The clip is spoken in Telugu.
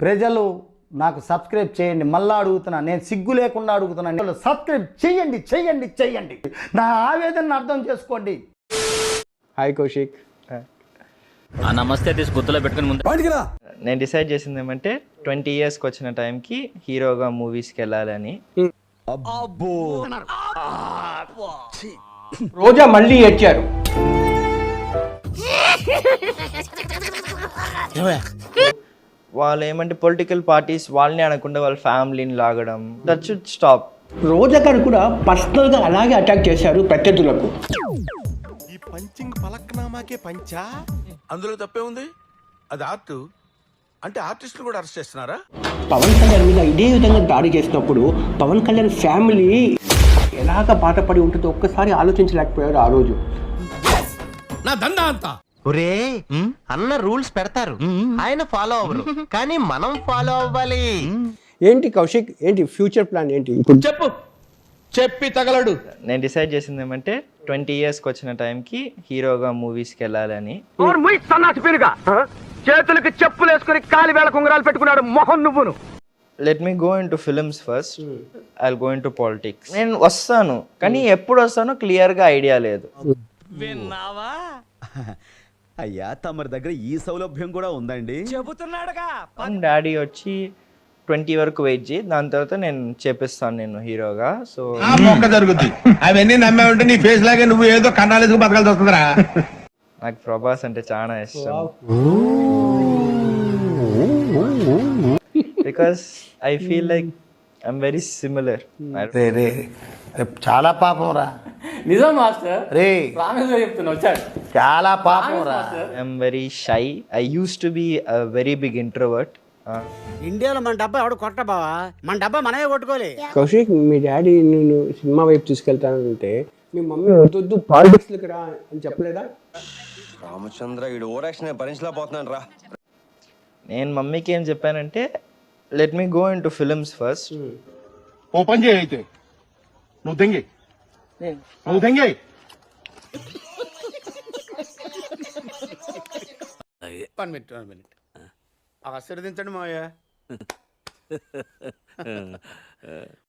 ప్రజలు నాకు సబ్స్క్రైబ్ చేయండి. మళ్ళీ అడుగుతున్నా, నేను సిగ్గు లేకుండా అడుగుతున్నాను. సబ్స్క్రైబ్ చేయండి చేయండి చేయండి, నా ఆవేదనను అర్థం చేసుకోండి. హాయ్ కౌశిక్. నమస్తే తీసి గుర్తులో పెట్టుకుని ముందు నేను డిసైడ్ చేసింది ఏమంటే 20 yearsకి వచ్చిన టైంకి హీరోగా మూవీస్కి వెళ్ళాలని. రోజా మళ్ళీ ఏడ్చారు. వాళ్ళు ఏమంటే పొలిటికల్ పార్టీస్ వాళ్ళని అనకుండా వాళ్ళ ఫ్యామిలీని లాగడం, దట్ షుడ్ స్టాప్. రోజా గారు కూడా పర్సనల్గా అలాగే అటాక్ చేశారు ప్రత్యర్థులకు. ఈ పంచింగ్ పలక్నామాకే పంచా, అందులో తప్పే ఉంది. అది ఆర్ట్ అంటే ఆర్టిస్టులు కూడా అరెస్ట్ చేస్తున్నారా? పవన్ కళ్యాణ్ మీద ఇదే విధంగా దాడి చేసినప్పుడు పవన్ కళ్యాణ్ ఫ్యామిలీ ఎలాగ బాధపడి ఉంటుందో ఒక్కసారి ఆలోచించలేకపోయారు ఆ రోజు. నా దందా అంతా ఒరే అన్న రూల్స్ పెడతారు, ఆయన ఫాలో అవ్వరు, కానీ మనం ఫాలో అవ్వాలి. ఏంటి కౌశిక్, ఏంటి ఫ్యూచర్ ప్లాన్ ఏంటి ఇప్పుడు? చెప్పు, చెప్పి తగలడు. నేను డిసైడ్ చేసింది ఏమంటే 20 yearsకి వచ్చిన టైంకి హీరోగా మూవీస్కి వెళ్ళాలని. చేతులకి చెప్పులు వేసుకుని కాలి వేళ కుంగరాలు పెట్టుకున్నాడు మొహం నువ్వును. Let me go into films first, I go into politics. నేను వస్తాను, కానీ ఎప్పుడు వస్తానో క్లియర్గా ఐడియా లేదు. విన్నావా? అయ్యా తమరి దగ్గర ఈ సౌలభ్యం కూడా ఉందండి. చెబుతున్నాడుగా. డాడీ వచ్చి 20 వరకు వెయిట్ చేయి, దాని తర్వాత నేను చేపిస్తాను నేను హీరోగా. సో మొక్క జరుగుద్ది. అవన్నీ నమ్మే ఉంటే నీ ఫేస్ లాగే నువ్వు ఏదో కన్నాలేసుకు బతకాల్సి వస్తుందిరా. నాకు ప్రభాస్ అంటే చాలా ఇష్టం. Because I feel like I'm very similar. రే రే చాలా పాపం రా. నిజం మాస్టర్, రే రామేశ్వర చెప్తున్నా వచ్చాడు. చాలా పాపం రా. I'm very shy. I used to be a very big introvert. ఇండియాలో మన డబ్బా ఎవడు కొట్ట బావా, మన డబ్బా మనమే కొట్టుకోలే. కౌశిక్, మీ డాడీ నేను సినిమా వైపు తీసుకెళ్తానంటే మీ మమ్మీ వద్దు పాలిటిక్స్లోకి రా అని చెప్పలేదా? రామచంద్ర ఈడు ఓరాక్షన్ భరించలేకపోతున్నాను రా. నేను మమ్మీకి ఏం చెప్పానంటే let me go into films first. ఓ పని చేయి, అయితే నువ్వు దెంగి, నువ్వు దెంగి. వన్ మినిట్ ఆశీర్వదించండి మావయ్య.